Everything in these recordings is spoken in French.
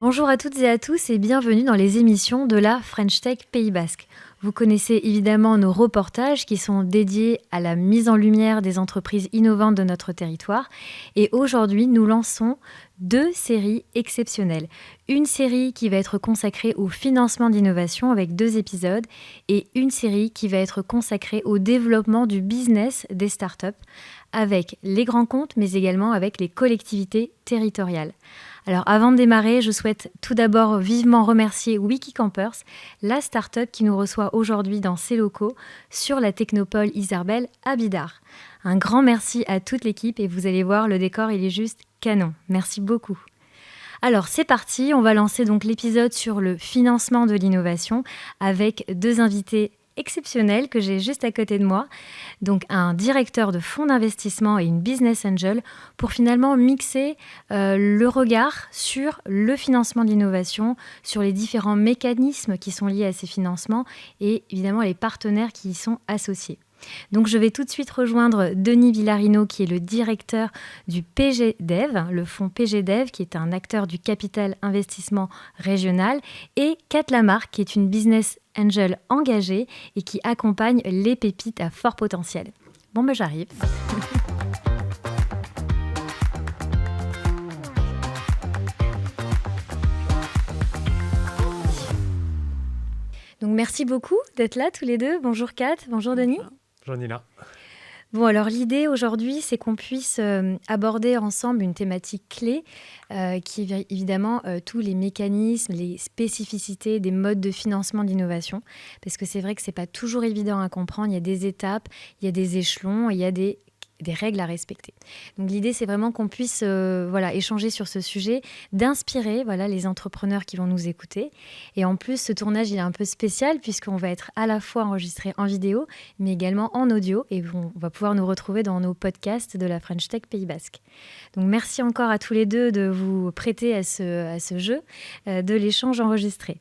Bonjour à toutes et à tous et bienvenue dans les émissions de la French Tech Pays Basque. Vous connaissez évidemment nos reportages qui sont dédiés à la mise en lumière des entreprises innovantes de notre territoire. Et aujourd'hui, nous lançons 2 séries exceptionnelles. Une série qui va être consacrée au financement d'innovation avec 2 épisodes et une série qui va être consacrée au développement du business des startups avec les grands comptes mais également avec les collectivités territoriales. Alors avant de démarrer, je souhaite tout d'abord vivement remercier Wikicampers, la start-up qui nous reçoit aujourd'hui dans ses locaux sur la technopole Isarbel à Bidart. Un grand merci à toute l'équipe et vous allez voir, le décor il est juste canon. Merci beaucoup. Alors c'est parti, on va lancer donc l'épisode sur le financement de l'innovation avec 2 invités exceptionnels que j'ai juste à côté de moi. Donc un directeur de fonds d'investissement et une business angel pour finalement mixer le regard sur le financement de l'innovation, sur les différents mécanismes qui sont liés à ces financements et évidemment les partenaires qui y sont associés. Donc je vais tout de suite rejoindre Denis Villarino qui est le directeur du PGDev, le fonds PGDev qui est un acteur du capital investissement régional et Kat Lamarck qui est une business angel engagée et qui accompagne les pépites à fort potentiel. Bon ben j'arrive. Donc merci beaucoup d'être là tous les deux. Bonjour Kat, bonjour Denis. J'en ai là. Bon, alors l'idée aujourd'hui, c'est qu'on puisse aborder ensemble une thématique clé qui est évidemment tous les mécanismes, les spécificités des modes de financement d'innovation. Parce que c'est vrai que ce n'est pas toujours évident à comprendre. Il y a des étapes, il y a des échelons, il y a des règles à respecter. Donc l'idée, c'est vraiment qu'on puisse échanger sur ce sujet, d'inspirer les entrepreneurs qui vont nous écouter. Et en plus, ce tournage, il est un peu spécial puisqu'on va être à la fois enregistré en vidéo, mais également en audio. Et on va pouvoir nous retrouver dans nos podcasts de la French Tech Pays Basque. Donc merci encore à tous les deux de vous prêter à ce jeu de l'échange enregistré.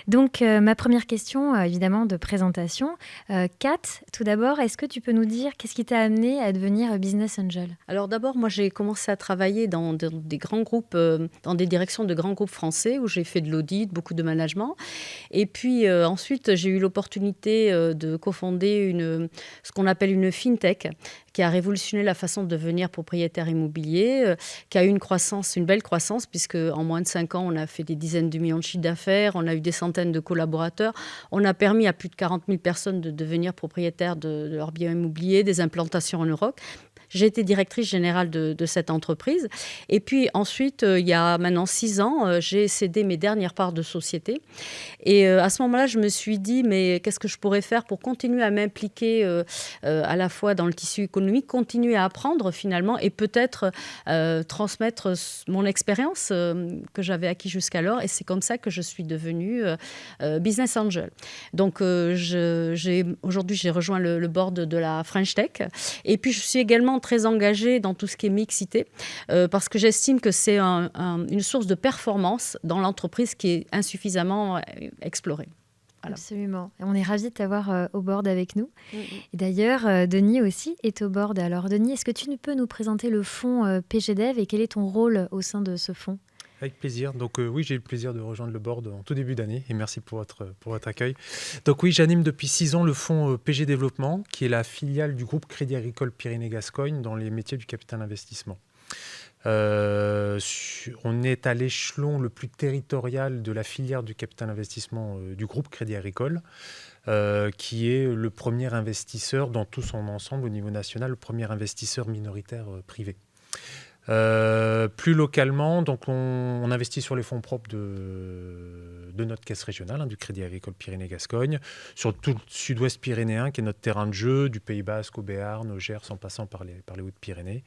Donc, ma première question, évidemment, de présentation. Kat, tout d'abord, est-ce que tu peux nous dire qu'est-ce qui t'a amené à devenir business angel ? Alors d'abord, moi j'ai commencé à travailler dans des grands groupes, dans des directions de grands groupes français où j'ai fait de l'audit, beaucoup de management. Et puis ensuite, j'ai eu l'opportunité de cofonder ce qu'on appelle une fintech qui a révolutionné la façon de devenir propriétaire immobilier, qui a eu une belle croissance, puisque en moins de 5 ans, on a fait des dizaines de millions de chiffres d'affaires, on a eu des centaines de collaborateurs, on a permis à plus de 40 000 personnes de devenir propriétaires de leurs biens immobiliers, des implantations en Europe. J'ai été directrice générale de cette entreprise. Et puis ensuite, il y a maintenant 6 ans, j'ai cédé mes dernières parts de société. Et à ce moment-là, je me suis dit, mais qu'est-ce que je pourrais faire pour continuer à m'impliquer à la fois dans le tissu économique, continuer à apprendre finalement et peut-être transmettre mon expérience que j'avais acquis jusqu'alors. Et c'est comme ça que je suis devenue business angel. Donc aujourd'hui, j'ai rejoint le board de la French Tech. Et puis, je suis également très engagée dans tout ce qui est mixité, parce que j'estime que c'est une source de performance dans l'entreprise qui est insuffisamment explorée. Voilà. Absolument. On est ravis de t'avoir au board avec nous. Et d'ailleurs, Denis aussi est au board. Alors Denis, est-ce que tu peux nous présenter le fonds PGDev et quel est ton rôle au sein de ce fonds ? Avec plaisir. Donc oui, j'ai eu le plaisir de rejoindre le board en tout début d'année et merci pour votre accueil. Donc oui, j'anime depuis 6 ans le fonds PG Développement, qui est la filiale du groupe Crédit Agricole Pyrénées-Gascogne dans les métiers du capital investissement. On est à l'échelon le plus territorial de la filière du capital investissement du groupe Crédit Agricole, qui est le premier investisseur dans tout son ensemble au niveau national, le premier investisseur minoritaire privé. Plus localement, donc on investit sur les fonds propres de notre caisse régionale, du Crédit Agricole Pyrénées-Gascogne, sur tout le sud-ouest pyrénéen, qui est notre terrain de jeu, du Pays Basque au Béarn, au Gers, en passant par les Hautes-Pyrénées.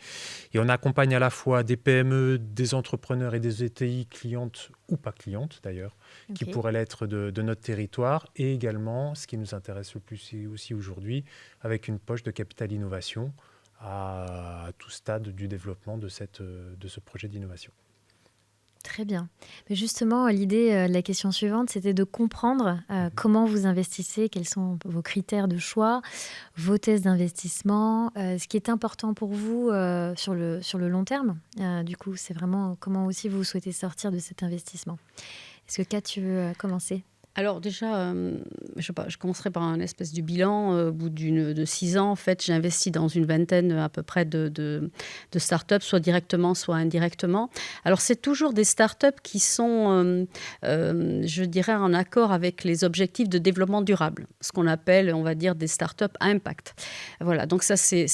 Et on accompagne à la fois des PME, des entrepreneurs et des ETI clientes ou pas clientes d'ailleurs, qui pourraient l'être de notre territoire, et également, ce qui nous intéresse le plus aussi aujourd'hui, avec une poche de capital innovation, à tout stade du développement de ce projet d'innovation. Très bien. Mais justement, l'idée de la question suivante, c'était de comprendre comment vous investissez, quels sont vos critères de choix, vos tests d'investissement, ce qui est important pour vous sur le long terme. Du coup, c'est vraiment comment aussi vous souhaitez sortir de cet investissement. Est-ce que Kat, tu veux commencer ? Alors déjà, je commencerai par un espèce du bilan. Au bout de 6 ans, en fait, j'ai investi dans une vingtaine à peu près de startups, soit directement, soit indirectement. Alors c'est toujours des startups qui sont, je dirais, en accord avec les objectifs de développement durable, ce qu'on appelle, on va dire, des startups à impact. Voilà, donc ça c'est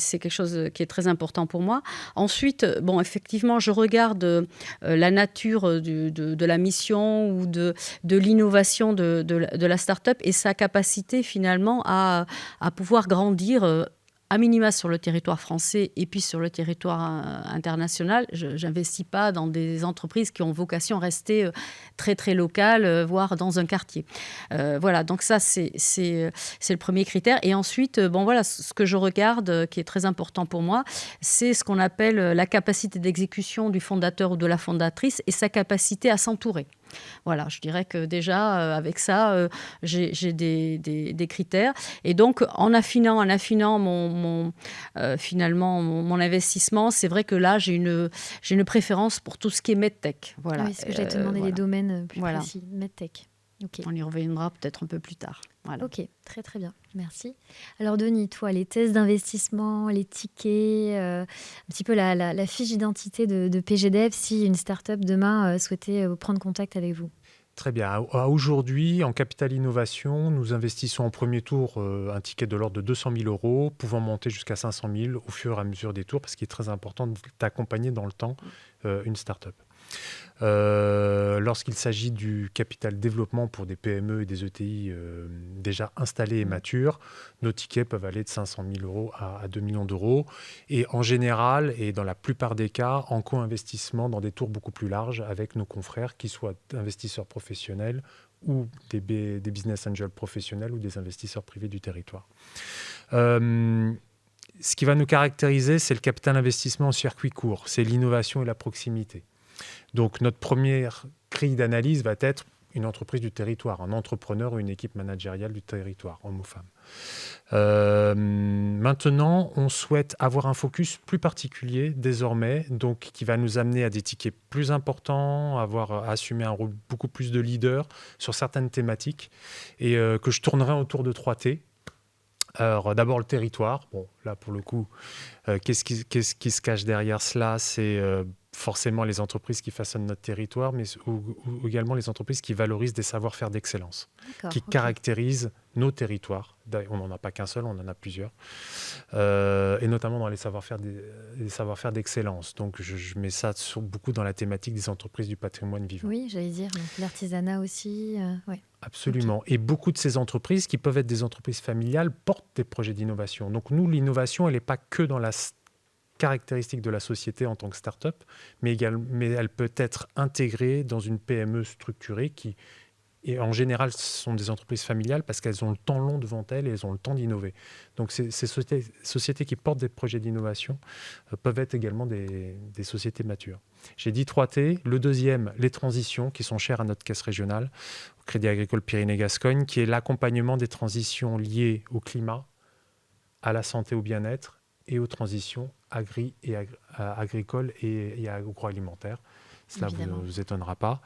quelque chose qui est très important pour moi. Ensuite, bon, effectivement, je regarde la nature de la mission ou de l'innovation de la start-up et sa capacité finalement à pouvoir grandir à minima sur le territoire français et puis sur le territoire international. Je n'investis pas dans des entreprises qui ont vocation à rester très très locales, voire dans un quartier. Voilà, donc ça c'est le premier critère. Et ensuite, bon voilà, ce que je regarde, qui est très important pour moi, c'est ce qu'on appelle la capacité d'exécution du fondateur ou de la fondatrice et sa capacité à s'entourer. Voilà, je dirais que déjà, avec ça, j'ai des critères. Et donc, en affinant finalement mon investissement, c'est vrai que là, j'ai une préférence pour tout ce qui est medtech. Voilà. Oui, c'est ce que j'allais te demander, les domaines plus précis. Medtech. Okay. On y reviendra peut-être un peu plus tard. Voilà. Ok, très très bien, merci. Alors Denis, toi, les tests d'investissement, les tickets, un petit peu la fiche d'identité de PGDev si une start-up demain souhaitait prendre contact avec vous. Très bien. Aujourd'hui, en Capital Innovation, nous investissons en premier tour un ticket de l'ordre de 200 000 € pouvant monter jusqu'à 500 000 au fur et à mesure des tours, parce qu'il est très important d'accompagner dans le temps une start-up. Lorsqu'il s'agit du capital développement pour des PME et des ETI déjà installés et matures, nos tickets peuvent aller de 500 000 € à 2 millions d'euros. Et en général, et dans la plupart des cas, en co-investissement dans des tours beaucoup plus larges avec nos confrères, qui soient investisseurs professionnels ou des business angels professionnels ou des investisseurs privés du territoire. Ce qui va nous caractériser, c'est le capital investissement en circuit court, c'est l'innovation et la proximité. Donc, notre première grille d'analyse va être une entreprise du territoire, un entrepreneur ou une équipe managériale du territoire, homme ou femme. Maintenant, on souhaite avoir un focus plus particulier désormais, donc qui va nous amener à des tickets plus importants, à assumer un rôle beaucoup plus de leader sur certaines thématiques, et que je tournerai autour de 3 T. Alors, d'abord le territoire. Bon, là pour le coup, qu'est-ce qui se cache derrière cela ? C'est forcément les entreprises qui façonnent notre territoire, mais ou également les entreprises qui valorisent des savoir-faire d'excellence, qui caractérisent nos territoires. On n'en a pas qu'un seul, on en a plusieurs, et notamment dans les savoir-faire d'excellence. Donc je mets ça beaucoup dans la thématique des entreprises du patrimoine vivant. Oui, j'allais dire, donc l'artisanat aussi. Ouais. Absolument. Okay. Et beaucoup de ces entreprises, qui peuvent être des entreprises familiales, portent des projets d'innovation. Donc nous, l'innovation, elle n'est pas que dans la caractéristique de la société en tant que start-up, mais elle peut être intégrée dans une PME structurée qui, et en général, ce sont des entreprises familiales parce qu'elles ont le temps long devant elles et elles ont le temps d'innover. Donc ces sociétés qui portent des projets d'innovation peuvent être également des sociétés matures. J'ai dit 3 T. Le deuxième, les transitions qui sont chères à notre caisse régionale, au Crédit Agricole Pyrénées-Gascogne, qui est l'accompagnement des transitions liées au climat, à la santé, au bien-être et aux transitions agricoles et agroalimentaires. Cela ne vous étonnera pas.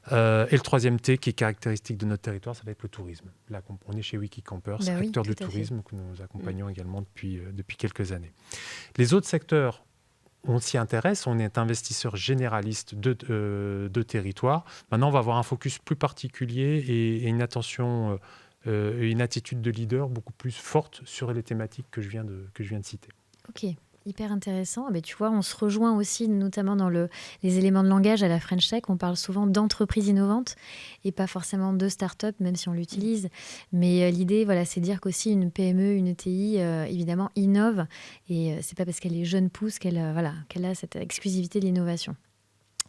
Et le troisième T, qui est caractéristique de notre territoire, ça va être le tourisme. Là, on est chez Wikicampers, acteur de tourisme que nous accompagnons également depuis quelques années. Les autres secteurs, on s'y intéresse, on est investisseur généraliste de territoire. Maintenant, on va avoir un focus plus particulier et une attention, une attitude de leader beaucoup plus forte sur les thématiques que je viens de citer. Ok. Hyper intéressant. Mais tu vois, on se rejoint aussi notamment dans les éléments de langage à la French Tech. On parle souvent d'entreprises innovantes et pas forcément de start-up, même si on l'utilise. Mais l'idée, voilà, c'est de dire qu'aussi une PME, une ETI, évidemment, innove. Et c'est pas parce qu'elle est jeune pousse qu'elle a cette exclusivité de l'innovation.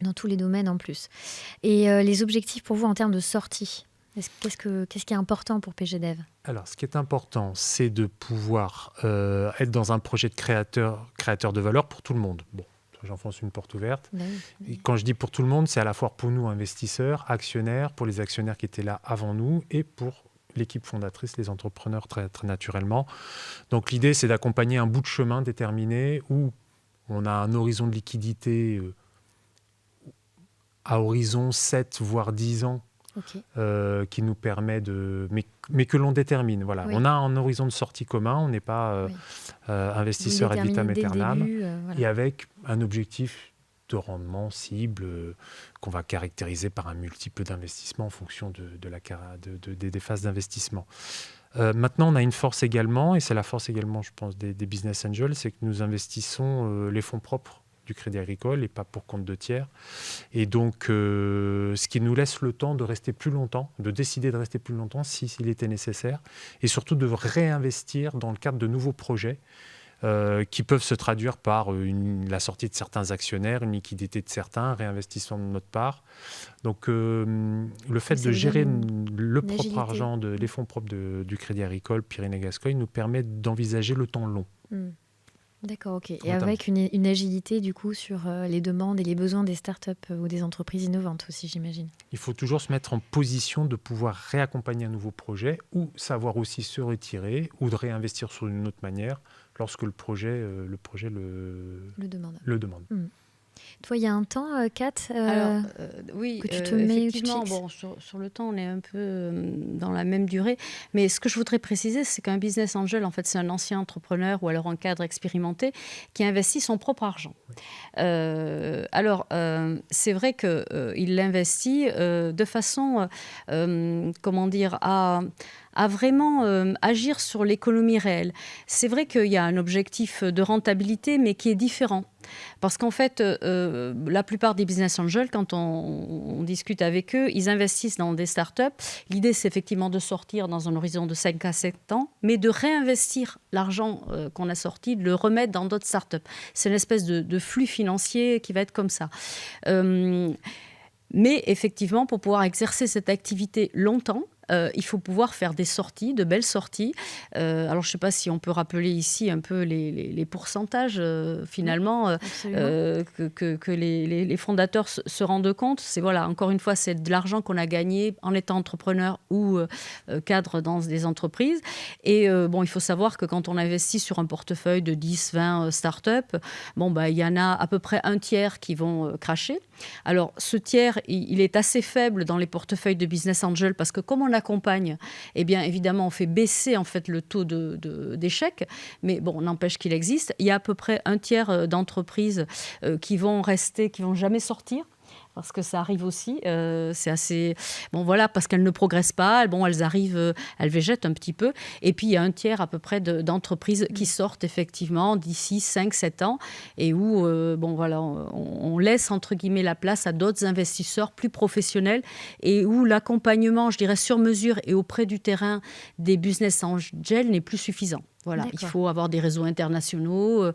Dans tous les domaines en plus. Et les objectifs pour vous en termes de sortie ? Qu'est-ce qui est important pour PGDev ? Alors, ce qui est important, c'est de pouvoir être dans un projet de créateur de valeur pour tout le monde. Bon, J'enfonce une porte ouverte. Oui. Et quand je dis pour tout le monde, c'est à la fois pour nous, investisseurs, actionnaires, pour les actionnaires qui étaient là avant nous et pour l'équipe fondatrice, les entrepreneurs très, très naturellement. Donc l'idée, c'est d'accompagner un bout de chemin déterminé où on a un horizon de liquidité à horizon 7 voire 10 ans qui nous permet de... Mais que l'on détermine. Voilà. Oui. On a un horizon de sortie commun, on n'est pas investisseur ad vitam aeternam, et avec un objectif de rendement cible qu'on va caractériser par un multiple d'investissement en fonction des phases d'investissement. Maintenant, on a une force également, et c'est la force également, je pense, des business angels, c'est que nous investissons les fonds propres du Crédit Agricole et pas pour compte de tiers. Et donc, ce qui nous laisse le temps de rester plus longtemps, de décider de rester plus longtemps s'il était nécessaire, et surtout de réinvestir dans le cadre de nouveaux projets qui peuvent se traduire par la sortie de certains actionnaires, une liquidité de certains, réinvestissement de notre part. Donc, le fait de gérer le propre argent, les fonds propres du Crédit Agricole, Pyrénées-Gascogne, nous permet d'envisager le temps long. D'accord, ok. Et avec une agilité, du coup, sur les demandes et les besoins des startups ou des entreprises innovantes aussi, j'imagine. Il faut toujours se mettre en position de pouvoir réaccompagner un nouveau projet ou savoir aussi se retirer ou de réinvestir sur une autre manière lorsque le projet le demande. Toi, il y a un temps, Kat, oui, que tu te mets effectivement, sur le temps, on est un peu dans la même durée. Mais ce que je voudrais préciser, c'est qu'un business angel, en fait, c'est un ancien entrepreneur ou alors un cadre expérimenté qui investit son propre argent. Oui. C'est vrai qu'il l'investit de façon, à vraiment agir sur l'économie réelle. C'est vrai qu'il y a un objectif de rentabilité, mais qui est différent. Parce qu'en fait, la plupart des business angels, quand on discute avec eux, ils investissent dans des startups. L'idée, c'est effectivement de sortir dans un horizon de 5 à 7 ans, mais de réinvestir l'argent qu'on a sorti, de le remettre dans d'autres startups. C'est une espèce de flux financier qui va être comme ça. Mais effectivement, pour pouvoir exercer cette activité longtemps, il faut pouvoir faire des sorties, de belles sorties. Alors, je ne sais pas si on peut rappeler ici un peu les pourcentages, finalement, que les fondateurs se rendent compte. C'est, encore une fois, c'est de l'argent qu'on a gagné en étant entrepreneur ou cadre dans des entreprises. Et il faut savoir que quand on investit sur un portefeuille de 10, 20 startups, il y en a à peu près un tiers qui vont cracher. Alors, ce tiers, il est assez faible dans les portefeuilles de business angel parce que comme on accompagne, eh bien, évidemment, on fait baisser en fait le taux d'échec, mais n'empêche qu'il existe. Il y a à peu près un tiers d'entreprises qui vont rester, qui vont jamais sortir. Parce que ça arrive aussi, c'est assez... parce qu'elles ne progressent pas, elles arrivent, elles végètent un petit peu. Et puis, il y a un tiers à peu près d'entreprises qui sortent effectivement d'ici 5-7 ans et où, on laisse, entre guillemets, la place à d'autres investisseurs plus professionnels et où l'accompagnement, je dirais, sur mesure et auprès du terrain des business angels n'est plus suffisant. Voilà, il faut avoir des réseaux internationaux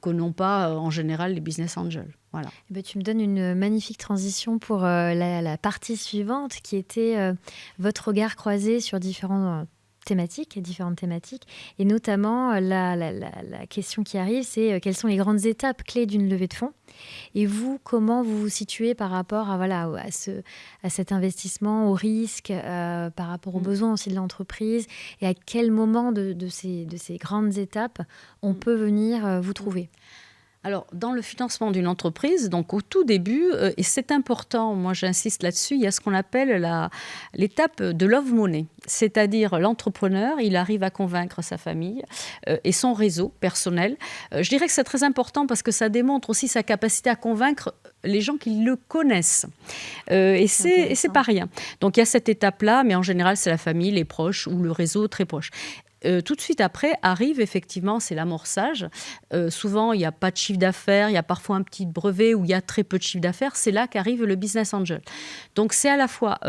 que n'ont pas en général les business angels. Voilà. Tu me donnes une magnifique transition pour la partie suivante qui était votre regard croisé sur différentes thématiques, et notamment la question qui arrive, c'est quelles sont les grandes étapes clés d'une levée de fonds et vous, comment vous vous situez par rapport à cet investissement, au risque, par rapport aux besoins aussi de l'entreprise et à quel moment de ces grandes étapes on peut venir vous trouver? Alors, dans le financement d'une entreprise, donc au tout début, et c'est important, moi j'insiste là-dessus, il y a ce qu'on appelle l'étape de love money. C'est-à-dire l'entrepreneur, il arrive à convaincre sa famille et son réseau personnel. Je dirais que c'est très important parce que ça démontre aussi sa capacité à convaincre les gens qui le connaissent. Et c'est pas rien. Donc il y a cette étape-là, mais en général c'est la famille, les proches ou le réseau très proche. Tout de suite après arrive effectivement, c'est l'amorçage. Souvent, il n'y a pas de chiffre d'affaires, il y a parfois un petit brevet où il y a très peu de chiffre d'affaires. C'est là qu'arrive le business angel. Donc, c'est à la fois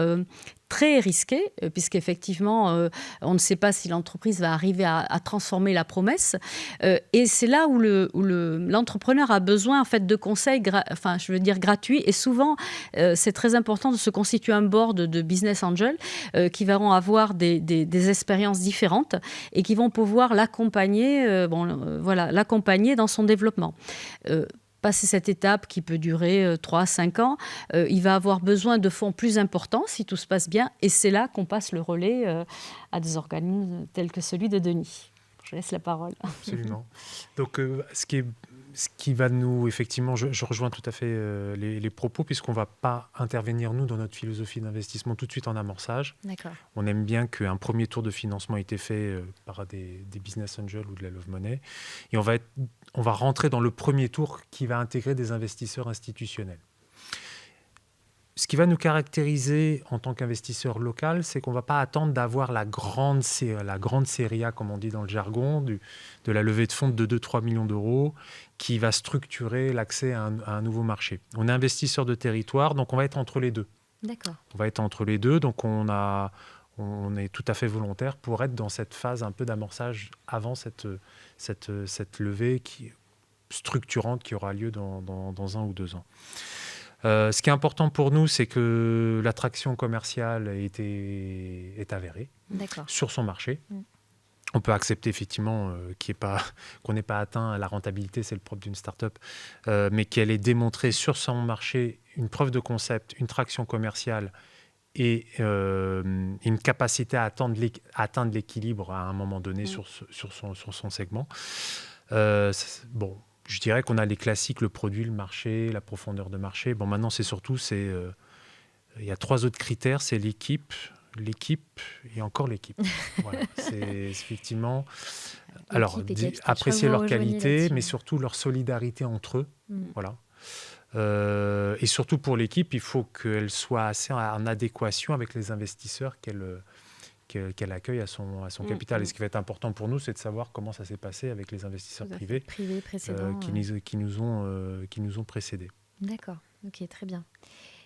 très risqué, puisqu'effectivement, on ne sait pas si l'entreprise va arriver à transformer la promesse. Et c'est là où l'entrepreneur a besoin en fait, de conseils gratuits. Et souvent, c'est très important de se constituer un board de business angels qui vont avoir des expériences différentes et qui vont pouvoir l'accompagner dans son développement. passer cette étape qui peut durer 3 à 5 ans, il va avoir besoin de fonds plus importants si tout se passe bien. Et c'est là qu'on passe le relais à des organismes tels que celui de Denis. Je laisse la parole. Absolument. Donc, ce qui va nous, effectivement, je rejoins tout à fait les propos, puisqu'on ne va pas intervenir, nous, dans notre philosophie d'investissement tout de suite en amorçage. D'accord. On aime bien qu'un premier tour de financement ait été fait par des business angels ou de la love money. Et on va rentrer dans le premier tour qui va intégrer des investisseurs institutionnels. Ce qui va nous caractériser en tant qu'investisseur local, c'est qu'on ne va pas attendre d'avoir la grande série A, comme on dit dans le jargon, de la levée de fonds de 2-3 millions d'euros qui va structurer l'accès à un nouveau marché. On est investisseur de territoire, donc on va être entre les deux. D'accord. On va être entre les deux, donc on est tout à fait volontaire pour être dans cette phase un peu d'amorçage avant cette levée structurante qui aura lieu dans 1 ou 2 ans. Ce qui est important pour nous, c'est que l'attraction commerciale est avérée sur son marché. On peut accepter effectivement qu'on n'ait pas atteint la rentabilité, c'est le propre d'une start-up, mais qu'elle ait démontré sur son marché une preuve de concept, une traction commerciale et une capacité à atteindre l'équilibre à un moment donné sur son segment. Bon. Je dirais qu'on a les classiques, le produit, le marché, la profondeur de marché. Bon, maintenant, c'est surtout, il y a 3 autres critères, c'est l'équipe et encore l'équipe. Voilà, c'est effectivement... Alors, apprécier leur qualité, mais surtout leur solidarité entre eux. Voilà. Et surtout pour l'équipe, il faut qu'elle soit assez en adéquation avec les investisseurs qu'elle accueille à son capital. Et ce qui va être important pour nous, c'est de savoir comment ça s'est passé avec les investisseurs privés qui nous ont précédés. D'accord, ok, très bien.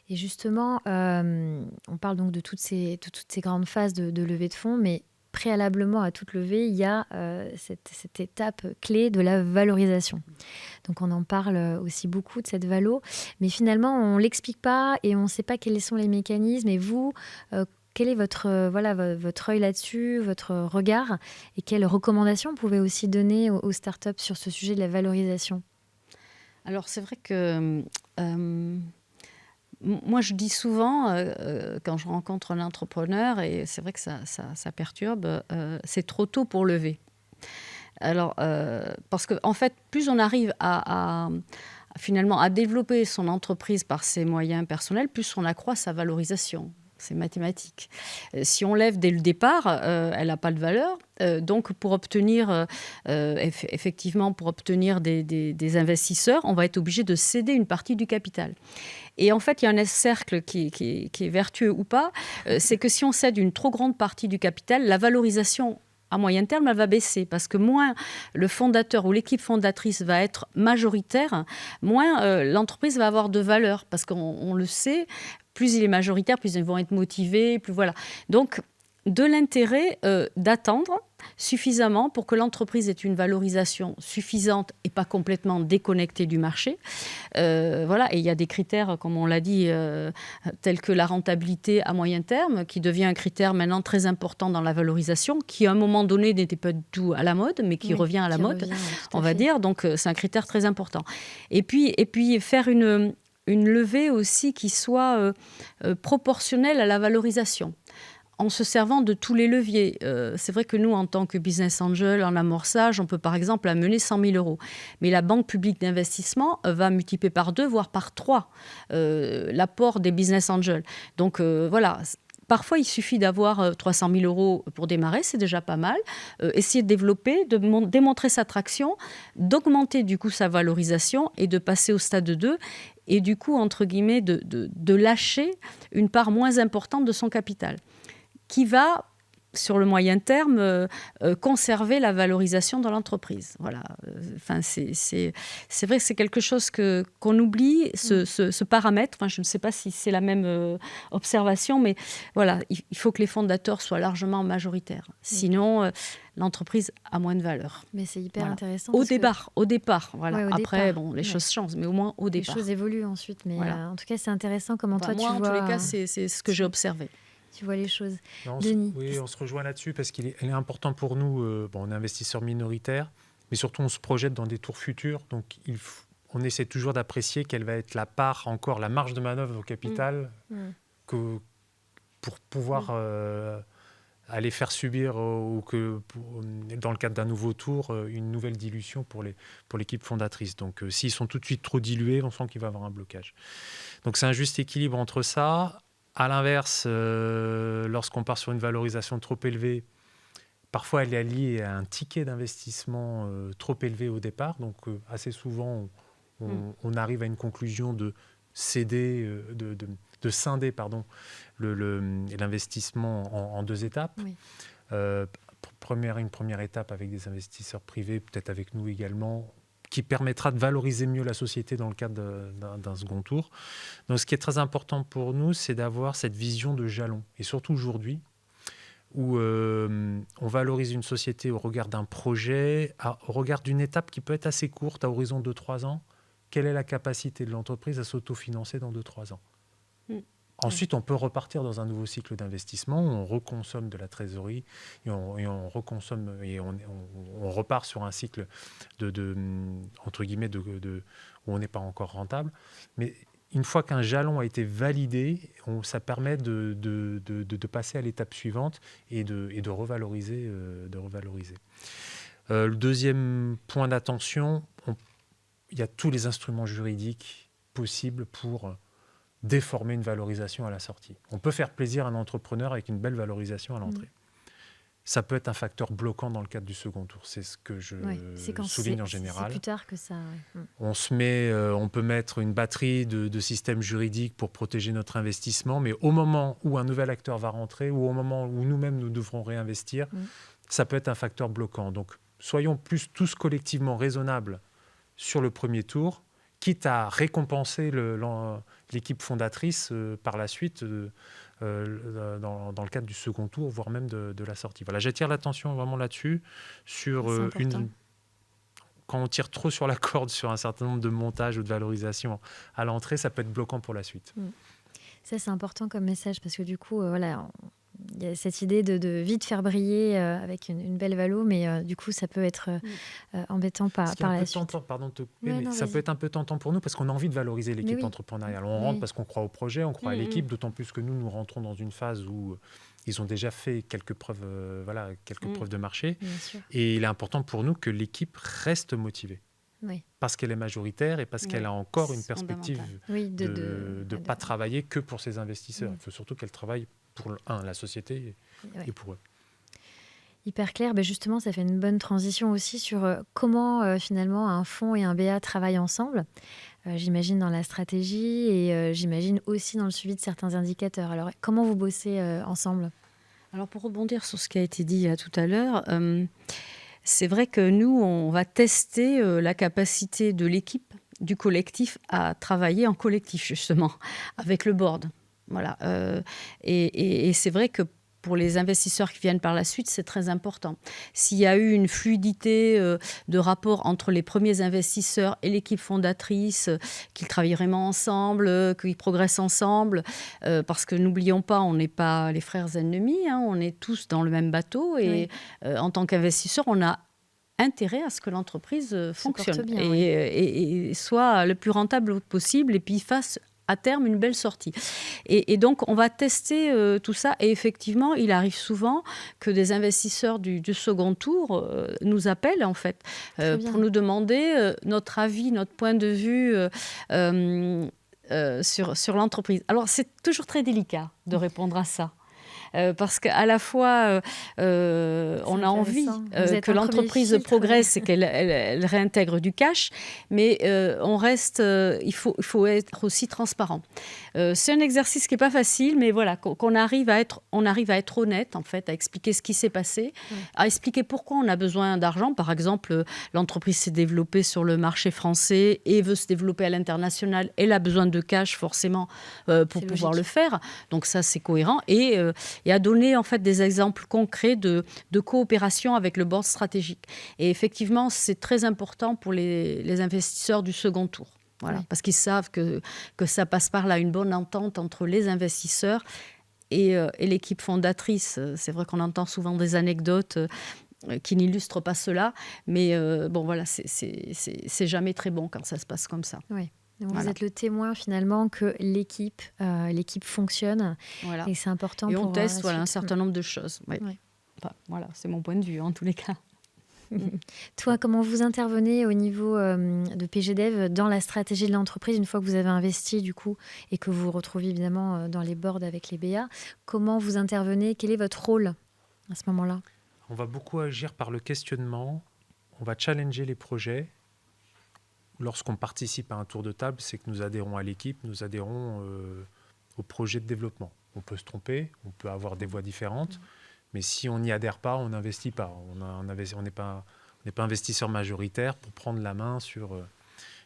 Et justement, on parle donc de toutes ces grandes phases de levée de fonds, mais préalablement à toute levée, il y a cette étape clé de la valorisation. Donc on en parle aussi beaucoup de cette valo, mais finalement on ne l'explique pas et on ne sait pas quels sont les mécanismes. Et vous, quel est votre œil là-dessus, votre regard, et quelles recommandations vous pouvez aussi donner aux startups sur ce sujet de la valorisation ? Alors c'est vrai que moi je dis souvent, quand je rencontre un entrepreneur, et c'est vrai que ça perturbe, c'est trop tôt pour lever. Alors, parce qu'en fait, plus on arrive finalement à développer son entreprise par ses moyens personnels, plus on accroît sa valorisation. C'est mathématique. Si on lève dès le départ, elle n'a pas de valeur. Donc, pour obtenir, effectivement, pour obtenir des investisseurs, on va être obligé de céder une partie du capital. Et en fait, il y a un cercle qui est vertueux ou pas. C'est que si on cède une trop grande partie du capital, la valorisation à moyen terme, elle va baisser parce que moins le fondateur ou l'équipe fondatrice va être majoritaire, moins l'entreprise va avoir de valeur parce qu'on le sait, plus il est majoritaire, plus ils vont être motivés, plus voilà. Donc, de l'intérêt d'attendre suffisamment pour que l'entreprise ait une valorisation suffisante et pas complètement déconnectée du marché. Voilà. Et il y a des critères, comme on l'a dit, tels que la rentabilité à moyen terme, qui devient un critère maintenant très important dans la valorisation, qui à un moment donné n'était pas du tout à la mode, mais qui revient à la mode, on va dire. Donc, c'est un critère très important. Et puis faire une levée aussi qui soit proportionnelle à la valorisation, en se servant de tous les leviers. C'est vrai que nous, en tant que business angel, en amorçage, on peut par exemple amener 100 000 euros. Mais la banque publique d'investissement va multiplier par 2, voire par 3 l'apport des business angels. Donc voilà. Parfois, il suffit d'avoir 300 000 euros pour démarrer, c'est déjà pas mal. Essayer de développer, de démontrer sa traction, d'augmenter du coup sa valorisation et de passer au stade 2. Et du coup, entre guillemets, de lâcher une part moins importante de son capital, qui va, sur le moyen terme, conserver la valorisation dans l'entreprise. Voilà. Enfin, c'est vrai que c'est quelque chose qu'on oublie, ce paramètre. Enfin, je ne sais pas si c'est la même observation, mais voilà, il faut que les fondateurs soient largement majoritaires. Sinon, l'entreprise a moins de valeur. Mais c'est hyper intéressant. Au départ, voilà. Ouais, Après, bon, les choses changent, mais au moins au départ. Les choses évoluent ensuite, mais en tout cas, c'est intéressant comment toi, tu vois... Moi, en tous les cas, c'est ce que j'ai observé. Tu vois les choses. Denis. Oui, on se rejoint là-dessus parce qu'il est important pour nous. On est investisseurs minoritaires, mais surtout on se projette dans des tours futurs. Donc on essaie toujours d'apprécier quelle va être la part, encore la marge de manœuvre au capital pour pouvoir aller faire subir ou que dans le cadre d'un nouveau tour, une nouvelle dilution pour l'équipe fondatrice. Donc s'ils sont tout de suite trop dilués, on sent qu'il va y avoir un blocage. Donc c'est un juste équilibre entre ça. À l'inverse, lorsqu'on part sur une valorisation trop élevée, parfois elle est liée à un ticket d'investissement trop élevé au départ. Donc assez souvent, on arrive à une conclusion de céder, de scinder l'investissement en 2 étapes. Oui. Une première étape avec des investisseurs privés, peut-être avec nous également, qui permettra de valoriser mieux la société dans le cadre d'un second tour. Donc, ce qui est très important pour nous, c'est d'avoir cette vision de jalon. Et surtout aujourd'hui, où on valorise une société au regard d'un projet, au regard d'une étape qui peut être assez courte, à horizon de 2-3 ans. Quelle est la capacité de l'entreprise à s'autofinancer dans 2-3 ans ? Ensuite, on peut repartir dans un nouveau cycle d'investissement où on reconsomme de la trésorerie et on repart sur un cycle entre guillemets où on n'est pas encore rentable. Mais une fois qu'un jalon a été validé, ça permet de passer à l'étape suivante et de revaloriser. Le deuxième point d'attention, il y a tous les instruments juridiques possibles pour déformer une valorisation à la sortie. On peut faire plaisir à un entrepreneur avec une belle valorisation à l'entrée. Ça peut être un facteur bloquant dans le cadre du second tour. C'est ce que je souligne en général. C'est plus tard que ça. On peut mettre une batterie de systèmes juridiques pour protéger notre investissement, mais au moment où un nouvel acteur va rentrer ou au moment où nous-mêmes nous devrons réinvestir, ça peut être un facteur bloquant. Donc, soyons tous collectivement raisonnables sur le premier tour, quitte à récompenser l'équipe fondatrice par la suite dans le cadre du second tour, voire même de la sortie. Voilà, j'attire l'attention vraiment là-dessus. Quand on tire trop sur la corde sur un certain nombre de montages ou de valorisations à l'entrée, ça peut être bloquant pour la suite. Ça, c'est important comme message parce que du coup, il y a cette idée de vite faire briller avec une belle valo, mais du coup, ça peut être embêtant par la suite. Ça peut être un peu tentant pour nous parce qu'on a envie de valoriser l'équipe entrepreneuriale. On rentre parce qu'on croit au projet, on croit à l'équipe, d'autant plus que nous rentrons dans une phase où ils ont déjà fait quelques preuves de marché. Et il est important pour nous que l'équipe reste motivée. Parce qu'elle est majoritaire et parce qu'elle a encore une perspective de ne pas travailler que pour ses investisseurs. Il faut surtout qu'elle travaille pour la société et pour eux. Hyper clair. Justement, ça fait une bonne transition aussi sur comment finalement un fonds et un BA travaillent ensemble. J'imagine dans la stratégie et j'imagine aussi dans le suivi de certains indicateurs. Alors, comment vous bossez ensemble ? Alors, pour rebondir sur ce qui a été dit tout à l'heure, c'est vrai que nous, on va tester la capacité de l'équipe, du collectif, à travailler en collectif, justement, avec le board. Voilà. Et c'est vrai que pour les investisseurs qui viennent par la suite, c'est très important. S'il y a eu une fluidité de rapport entre les premiers investisseurs et l'équipe fondatrice, qu'ils travaillent vraiment ensemble, qu'ils progressent ensemble, parce que n'oublions pas, on n'est pas les frères ennemis, on est tous dans le même bateau et en tant qu'investisseur, on a intérêt à ce que l'entreprise fonctionne et soit le plus rentable possible et puis fasse à terme une belle sortie. Et donc, on va tester tout ça. Et effectivement, il arrive souvent que des investisseurs du second tour nous appellent, en fait, pour nous demander notre avis, notre point de vue sur l'entreprise. Alors, c'est toujours très délicat de répondre à ça. Parce qu'à la fois, on a envie que l'entreprise progresse et qu'elle réintègre du cash, mais il faut être aussi transparent. C'est un exercice qui n'est pas facile, mais voilà, qu'on arrive à être honnête, en fait, à expliquer ce qui s'est passé, à expliquer pourquoi on a besoin d'argent. Par exemple, l'entreprise s'est développée sur le marché français et veut se développer à l'international. Elle a besoin de cash, forcément, pour pouvoir le faire. Donc ça, c'est cohérent. Et à donner en fait des exemples concrets de coopération avec le board stratégique. Et effectivement, c'est très important pour les investisseurs du second tour. Voilà, parce qu'ils savent que ça passe par là, une bonne entente entre les investisseurs et l'équipe fondatrice. C'est vrai qu'on entend souvent des anecdotes qui n'illustre pas cela. Mais bon, voilà, c'est jamais très bon quand ça se passe comme ça. Oui. Donc Voilà. vous êtes le témoin finalement que l'équipe fonctionne Voilà. et c'est important Et pour on teste la un suite. certain nombre de choses. Oui. Ouais. Enfin, voilà, c'est mon point de vue en tous les cas. Toi, comment vous intervenez au niveau de PGDev dans la stratégie de l'entreprise une fois que vous avez investi du coup et que vous vous retrouvez évidemment dans les boards avec les BA? Comment vous intervenez? Quel est votre rôle à ce moment-là? On va beaucoup agir par le questionnement, on va challenger les projets. Lorsqu'on participe à un tour de table, c'est que nous adhérons à l'équipe, nous adhérons au projet de développement. On peut se tromper, on peut avoir des voix différentes, mais si on n'y adhère pas, on n'investit pas. On n'est pas investisseur majoritaire pour prendre la main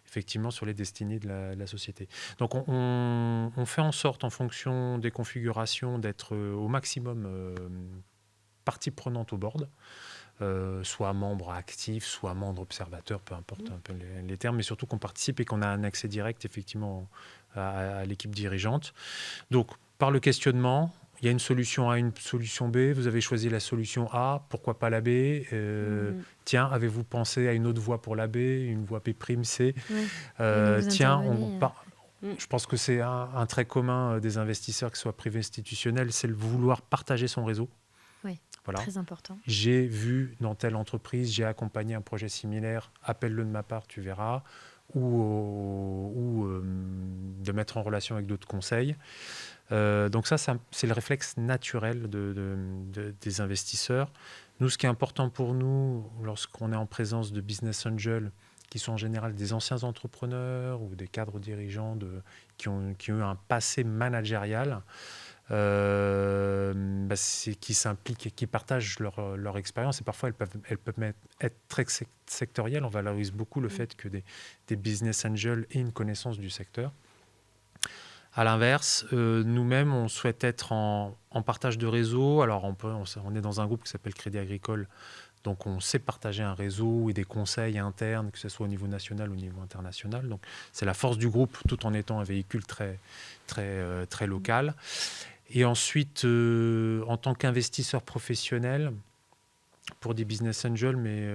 effectivement sur les destinées de la société. Donc on fait en sorte, en fonction des configurations, d'être au maximum partie prenante au board. Soit membre actif, soit membre observateur, peu importe un peu les termes, mais surtout qu'on participe et qu'on a un accès direct effectivement à l'équipe dirigeante. Donc, par le questionnement, il y a une solution A, une solution B, vous avez choisi la solution A, pourquoi pas la B Tiens, avez-vous pensé à une autre voie pour la B, une voie P', Oui. Tiens, intervenez, je pense que c'est un trait commun des investisseurs, que ce soit privés, institutionnels, c'est le vouloir partager son réseau. Oui, voilà. très important. J'ai vu dans telle entreprise, j'ai accompagné un projet similaire, appelle-le de ma part, tu verras, ou de mettre en relation avec d'autres conseils. Donc ça, c'est le réflexe naturel des investisseurs. Nous, ce qui est important pour nous, lorsqu'on est en présence de business angels, qui sont en général des anciens entrepreneurs ou des cadres dirigeants qui ont eu un passé managérial, qui s'impliquent et qui partagent leur expérience. Et parfois, elles peuvent être très sectorielles. On valorise beaucoup le fait que des business angels aient une connaissance du secteur. À l'inverse, nous-mêmes, on souhaite être en partage de réseau. Alors, on est dans un groupe qui s'appelle Crédit Agricole. Donc, on sait partager un réseau et des conseils internes, que ce soit au niveau national ou au niveau international. Donc, c'est la force du groupe, tout en étant un véhicule très, très, très local. Et ensuite, en tant qu'investisseur professionnel, pour des business angels, mais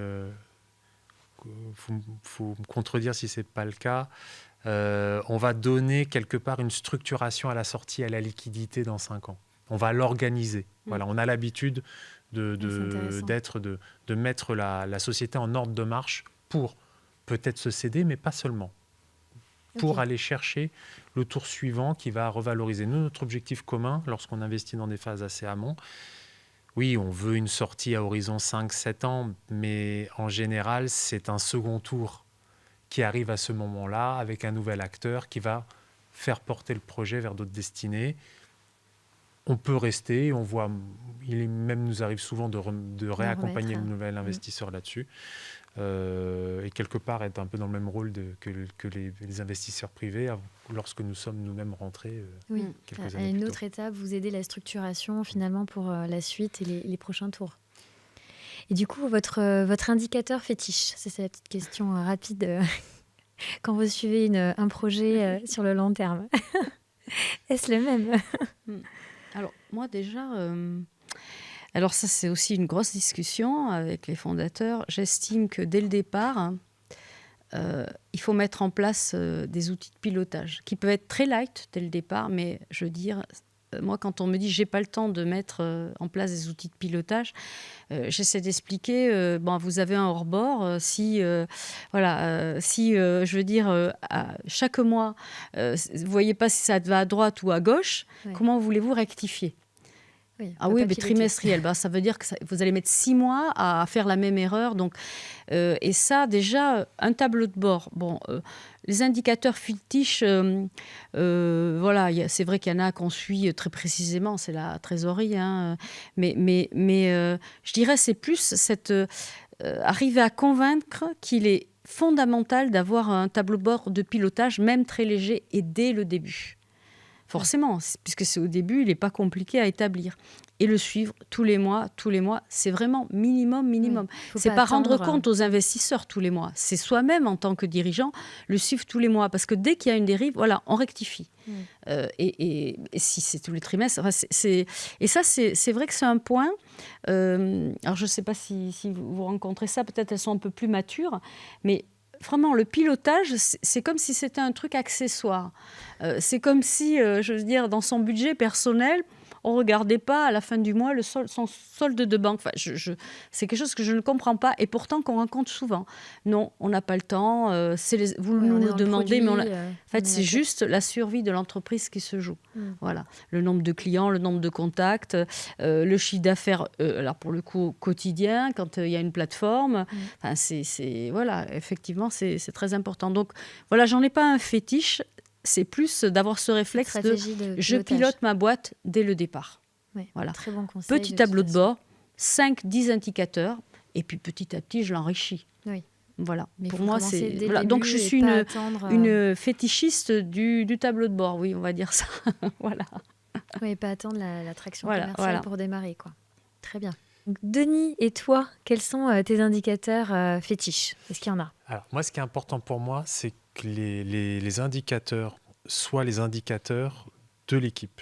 faut me contredire si ce n'est pas le cas, on va donner quelque part une structuration à la sortie, à la liquidité dans 5 ans. On va l'organiser. Voilà, on a l'habitude de mettre la société en ordre de marche pour peut-être se céder, mais pas seulement. Pour aller chercher le tour suivant qui va revaloriser. Nous, notre objectif commun, lorsqu'on investit dans des phases assez amont, oui, on veut une sortie à horizon 5-7 ans, mais en général, c'est un second tour qui arrive à ce moment-là avec un nouvel acteur qui va faire porter le projet vers d'autres destinées. On peut rester, il nous arrive souvent de réaccompagner le nouvel investisseur là-dessus. Et quelque part être un peu dans le même rôle que les investisseurs privés lorsque nous sommes nous-mêmes rentrés quelques années à une plus autre tôt. étape, vous aidez la structuration finalement pour la suite et les prochains tours. Et du coup, votre indicateur fétiche, c'est la petite question rapide quand vous suivez un projet sur le long terme. Est-ce le même? Alors, moi déjà... Alors ça, c'est aussi une grosse discussion avec les fondateurs. J'estime que dès le départ, il faut mettre en place des outils de pilotage qui peuvent être très light dès le départ, mais je veux dire, moi, quand on me dit j'ai pas le temps de mettre en place des outils de pilotage, j'essaie d'expliquer, vous avez un hors-bord, si je veux dire, chaque mois, vous voyez pas si ça va à droite ou à gauche, comment voulez-vous rectifier ? Mais trimestriel, ça veut dire que vous allez mettre 6 mois à faire la même erreur. Donc, et ça, déjà, un tableau de bord. Les indicateurs fictifs, c'est vrai qu'il y en a qu'on suit très précisément, c'est la trésorerie. Mais je dirais c'est plus arriver à convaincre qu'il est fondamental d'avoir un tableau de bord de pilotage, même très léger, et dès le début. forcément, puisque c'est au début, il n'est pas compliqué à établir. Et le suivre tous les mois, c'est vraiment minimum. C'est pas rendre compte aux investisseurs tous les mois. C'est soi-même, en tant que dirigeant, le suivre tous les mois. Parce que dès qu'il y a une dérive, voilà, on rectifie. Et si c'est tous les trimestres, et ça, c'est vrai que c'est un point. Alors, je ne sais pas si vous rencontrez ça, peut-être elles sont un peu plus matures, mais vraiment, le pilotage, c'est comme si c'était un truc accessoire. C'est comme si, je veux dire, dans son budget personnel, on ne regardait pas à la fin du mois son solde de banque. Enfin, c'est quelque chose que je ne comprends pas et pourtant qu'on rencontre souvent. Non, on n'a pas le temps. Vous nous le demandez, mais en fait, c'est juste la survie de l'entreprise qui se joue. Voilà. Le nombre de clients, le nombre de contacts, le chiffre d'affaires, alors pour le coup, quotidien, quand il y a une plateforme. Enfin, voilà, effectivement, c'est très important. Donc, voilà, j'en ai pas un fétiche. C'est plus d'avoir ce réflexe de je pilote ma boîte dès le départ. Oui, voilà. Très bon conseil. Petit tableau de bord, 5-10 indicateurs, et puis petit à petit, je l'enrichis. Oui. Voilà. Mais pour moi, c'est. Voilà. Début, donc, je suis attendre, une fétichiste du tableau de bord, oui, on va dire ça. Voilà. Oui, pas attendre la traction commerciale pour démarrer, quoi. Très bien. Donc, Denis, et toi, quels sont tes indicateurs fétiches? Est-ce qu'il y en a? Alors, moi, ce qui est important pour moi, c'est que les indicateurs soient les indicateurs de l'équipe.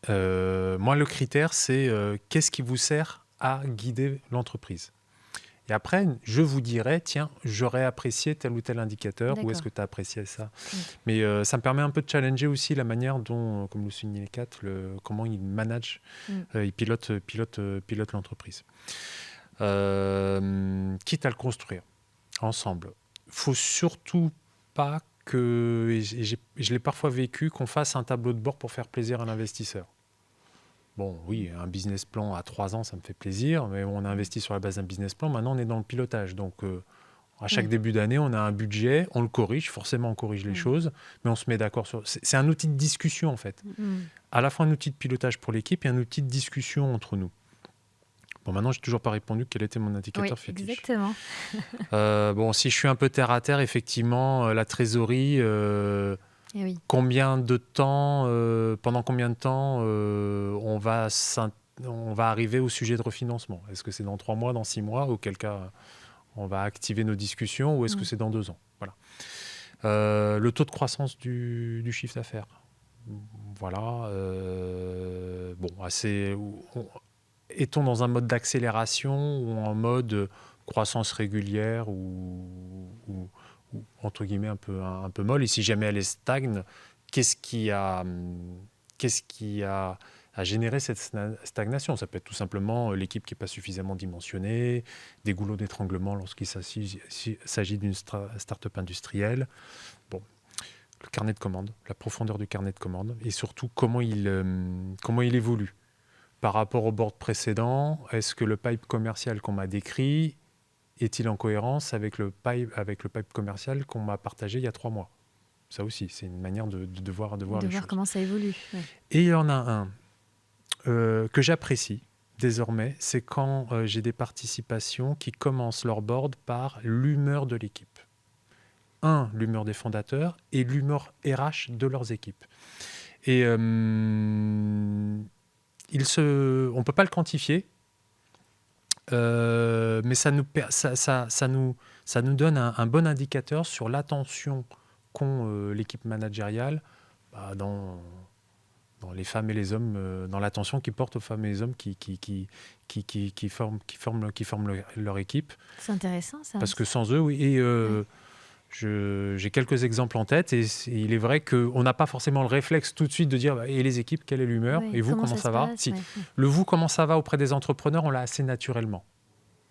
Moi, le critère, c'est qu'est-ce qui vous sert à guider l'entreprise. Et après, je vous dirai, tiens, j'aurais apprécié tel ou tel indicateur, ou est-ce que tu as apprécié ça? Mais ça me permet un peu de challenger aussi la manière dont, comme le soulignait Kat, comment il manage, il pilote l'entreprise. Quitte à le construire ensemble. Il ne faut surtout pas que, et je l'ai parfois vécu, qu'on fasse un tableau de bord pour faire plaisir à l'investisseur. Bon, oui, un business plan à 3 ans, ça me fait plaisir, mais on a investi sur la base d'un business plan. Maintenant, on est dans le pilotage. Donc, à chaque début d'année, on a un budget, on le corrige. Forcément, on corrige les choses, mais on se met d'accord sur... C'est un outil de discussion, en fait. À la fois un outil de pilotage pour l'équipe et un outil de discussion entre nous. Bon, maintenant, je n'ai toujours pas répondu quel était mon indicateur fétiche. Exactement. Bon, si je suis un peu terre à terre, effectivement, la trésorerie... Combien de temps, pendant combien de temps on va arriver au sujet de refinancement? Est-ce que c'est dans 3 mois, dans 6 mois? Auquel cas, on va activer nos discussions, ou est-ce que c'est dans 2 ans? Voilà. Le taux de croissance du chiffre d'affaires. Voilà. Est-on dans un mode d'accélération ou en mode croissance régulière ou entre guillemets un peu molle, et si jamais elle stagne, qu'est-ce qui a généré cette stagnation? Ça peut être tout simplement l'équipe qui n'est pas suffisamment dimensionnée, des goulots d'étranglement lorsqu'il s'agit d'une start-up industrielle. Bon, le carnet de commandes, la profondeur du carnet de commandes, et surtout comment il évolue par rapport au board précédent. Est-ce que le pipe commercial qu'on m'a décrit est-il en cohérence avec le pipe commercial qu'on m'a partagé il y a 3 mois? Ça aussi, c'est une manière de voir les choses. De voir comment ça évolue. Ouais. Et il y en a un que j'apprécie désormais, c'est quand j'ai des participations qui commencent leur board par l'humeur de l'équipe. L'humeur des fondateurs et l'humeur RH de leurs équipes. Et on ne peut pas le quantifier, mais ça nous donne un bon indicateur sur l'attention qu'ont l'équipe managériale dans les femmes et les hommes, dans l'attention qu'ils portent aux femmes et les hommes qui forment leur équipe. C'est intéressant ça. Parce que sans eux, oui. Et j'ai quelques exemples en tête, et il est vrai qu'on n'a pas forcément le réflexe tout de suite de dire et les équipes, quelle est l'humeur, et vous, comment ça va? Le vous, comment ça va auprès des entrepreneurs, on l'a assez naturellement.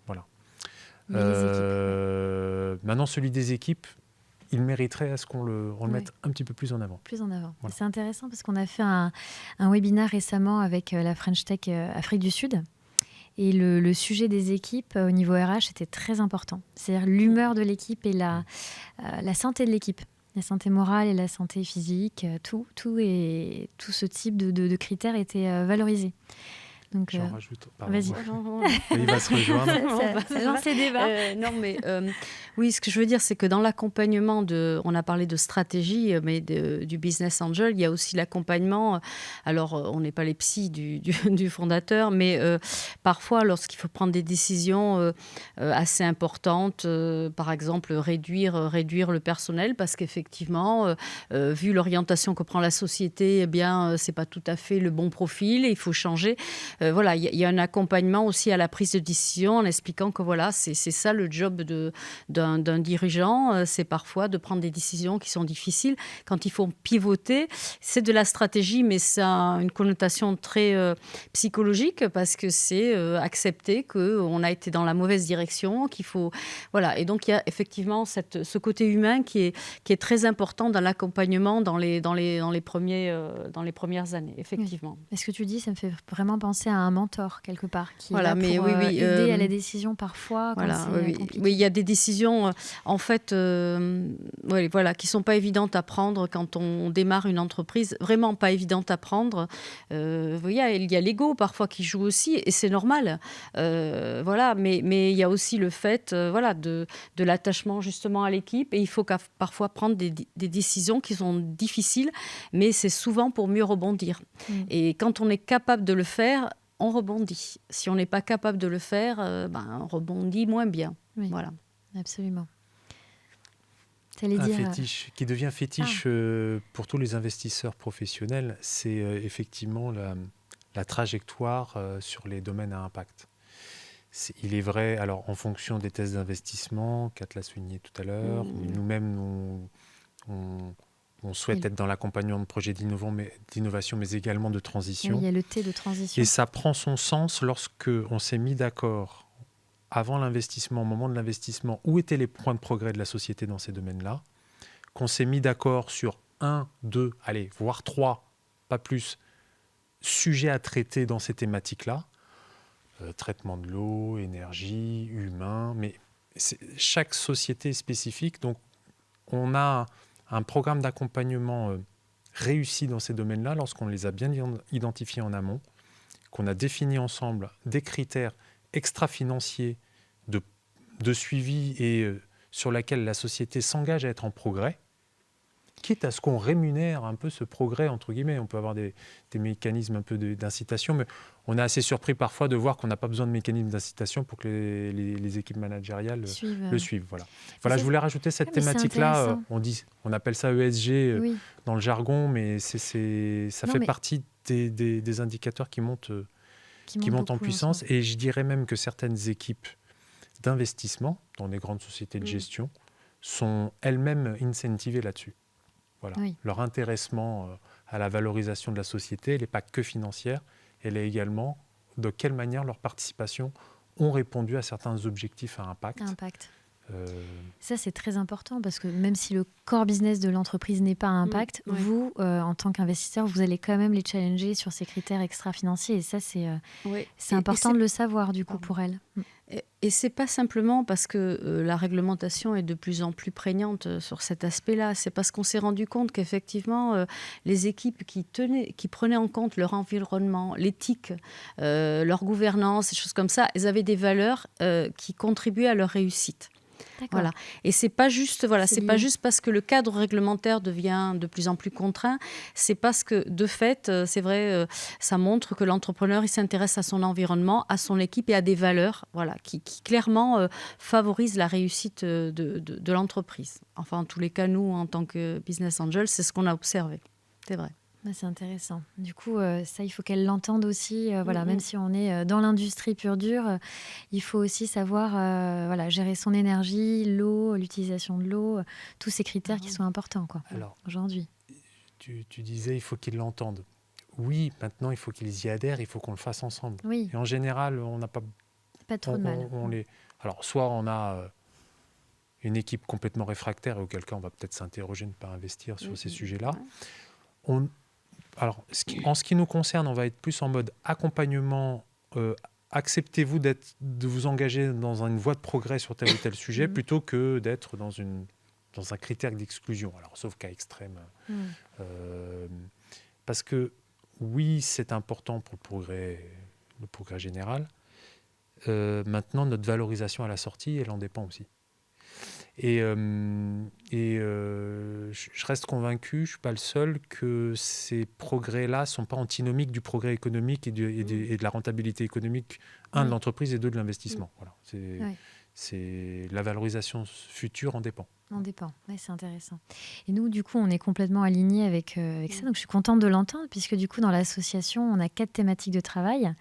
Voilà. Maintenant, celui des équipes, il mériterait à ce qu'on le mette un petit peu plus en avant. Voilà. C'est intéressant parce qu'on a fait un webinaire récemment avec la French Tech Afrique du Sud. Et le sujet des équipes au niveau RH était très important. C'est-à-dire l'humeur de l'équipe et la santé de l'équipe. La santé morale et la santé physique, tout ce type de critères était valorisé. Donc, J'en rajoute. Pardon. vas-y. Il va se rejoindre. Ça lance les débats. Non, mais oui, ce que je veux dire, c'est que dans l'accompagnement on a parlé de stratégie, mais du business angel, il y a aussi l'accompagnement. Alors, on n'est pas les psys du fondateur, mais parfois, lorsqu'il faut prendre des décisions assez importantes, par exemple, réduire le personnel, parce qu'effectivement, vu l'orientation que prend la société, eh bien, c'est pas tout à fait le bon profil et il faut changer. Voilà, il y a un accompagnement aussi à la prise de décision en expliquant que voilà, c'est ça le job d'un dirigeant, c'est parfois de prendre des décisions qui sont difficiles. Quand il faut pivoter, c'est de la stratégie, mais ça a une connotation très psychologique parce que c'est accepter qu'on a été dans la mauvaise direction, qu'il faut... Voilà, et donc il y a effectivement ce côté humain qui est très important dans l'accompagnement dans les premières années, effectivement. Oui. Et ce que tu dis, ça me fait vraiment penser à un mentor, quelque part, qui voilà, est là pour aider à la décision parfois. Voilà, compliqué. oui, il y a des décisions, en fait, voilà, qui ne sont pas évidentes à prendre quand on démarre une entreprise. Vraiment pas évidentes à prendre. Il y a l'ego parfois qui joue aussi, et c'est normal. Voilà, mais il y a aussi le fait de l'attachement justement à l'équipe. Et il faut parfois prendre des décisions qui sont difficiles, mais c'est souvent pour mieux rebondir. Et quand on est capable de le faire, on rebondit. Si on n'est pas capable de le faire, on rebondit moins bien. Oui, voilà. Absolument. Un fétiche qui devient fétiche pour tous les investisseurs professionnels, c'est effectivement la trajectoire sur les domaines à impact. Il est vrai, alors en fonction des tests d'investissement, Kat l'a souligné tout à l'heure, nous-mêmes, on souhaite être dans l'accompagnement de projets d'innovation, mais également de transition. Oui, il y a le T de transition. Et ça prend son sens lorsque on s'est mis d'accord avant l'investissement, au moment de l'investissement, où étaient les points de progrès de la société dans ces domaines-là, qu'on s'est mis d'accord sur 1, 2, allez, voire 3, pas plus, sujets à traiter dans ces thématiques-là, traitement de l'eau, énergie, humain, mais chaque société est spécifique, donc on a un programme d'accompagnement réussi dans ces domaines-là lorsqu'on les a bien identifiés en amont, qu'on a défini ensemble des critères extra-financiers de suivi et sur lesquels la société s'engage à être en progrès, quitte à ce qu'on rémunère un peu ce progrès, entre guillemets. On peut avoir des mécanismes un peu d'incitation, mais on est assez surpris parfois de voir qu'on n'a pas besoin de mécanismes d'incitation pour que les équipes managériales le suivent. Voilà, je voulais rajouter cette thématique-là. On appelle ça ESG dans le jargon, mais ça fait partie des indicateurs qui montent en puissance. Et je dirais même que certaines équipes d'investissement dans les grandes sociétés de gestion sont elles-mêmes incentivées là-dessus. Voilà. Leur intéressement à la valorisation de la société, elle n'est pas que financière, elle est également de quelle manière leurs participations ont répondu à certains objectifs à impact. Ça, c'est très important parce que même si le core business de l'entreprise n'est pas à impact, vous, en tant qu'investisseur, vous allez quand même les challenger sur ces critères extra-financiers. Et ça, c'est important de le savoir, du coup, pour elles. Et ce n'est pas simplement parce que la réglementation est de plus en plus prégnante sur cet aspect-là. C'est parce qu'on s'est rendu compte qu'effectivement, les équipes qui prenaient en compte leur environnement, l'éthique, leur gouvernance, des choses comme ça, elles avaient des valeurs qui contribuaient à leur réussite. Voilà. Et c'est pas juste parce que le cadre réglementaire devient de plus en plus contraint, c'est parce que de fait, c'est vrai, ça montre que l'entrepreneur il s'intéresse à son environnement, à son équipe et à des valeurs, qui clairement favorisent la réussite de l'entreprise. Enfin, en tous les cas, nous, en tant que business angel, c'est ce qu'on a observé. C'est vrai. C'est intéressant. Du coup, ça, il faut qu'elle l'entende aussi. Même si on est dans l'industrie pure dure, il faut aussi savoir gérer son énergie, l'eau, l'utilisation de l'eau, tous ces critères qui sont importants aujourd'hui. Tu disais, il faut qu'ils l'entendent. Oui, maintenant, il faut qu'ils y adhèrent, il faut qu'on le fasse ensemble. Oui. Et en général, on n'a pas trop de mal. Alors, soit on a une équipe complètement réfractaire, et auquel cas, on va peut-être s'interroger, ne pas investir sur ces sujets-là. Alors, en ce qui nous concerne, on va être plus en mode accompagnement. Acceptez-vous de vous engager dans une voie de progrès sur tel ou tel sujet plutôt que d'être dans un critère d'exclusion. Alors, sauf cas extrême. Parce que, oui, c'est important pour le progrès le progrès général. Maintenant, notre valorisation à la sortie, elle en dépend aussi. Je reste convaincu, je ne suis pas le seul, que ces progrès-là ne sont pas antinomiques du progrès économique et de la rentabilité économique, de l'entreprise et de l'investissement. Voilà. C'est la valorisation future en dépend. En dépend, ouais, c'est intéressant. Et nous, du coup, on est complètement alignés avec ça. Donc, je suis contente de l'entendre, puisque du coup, dans l'association, on a 4 thématiques de travail.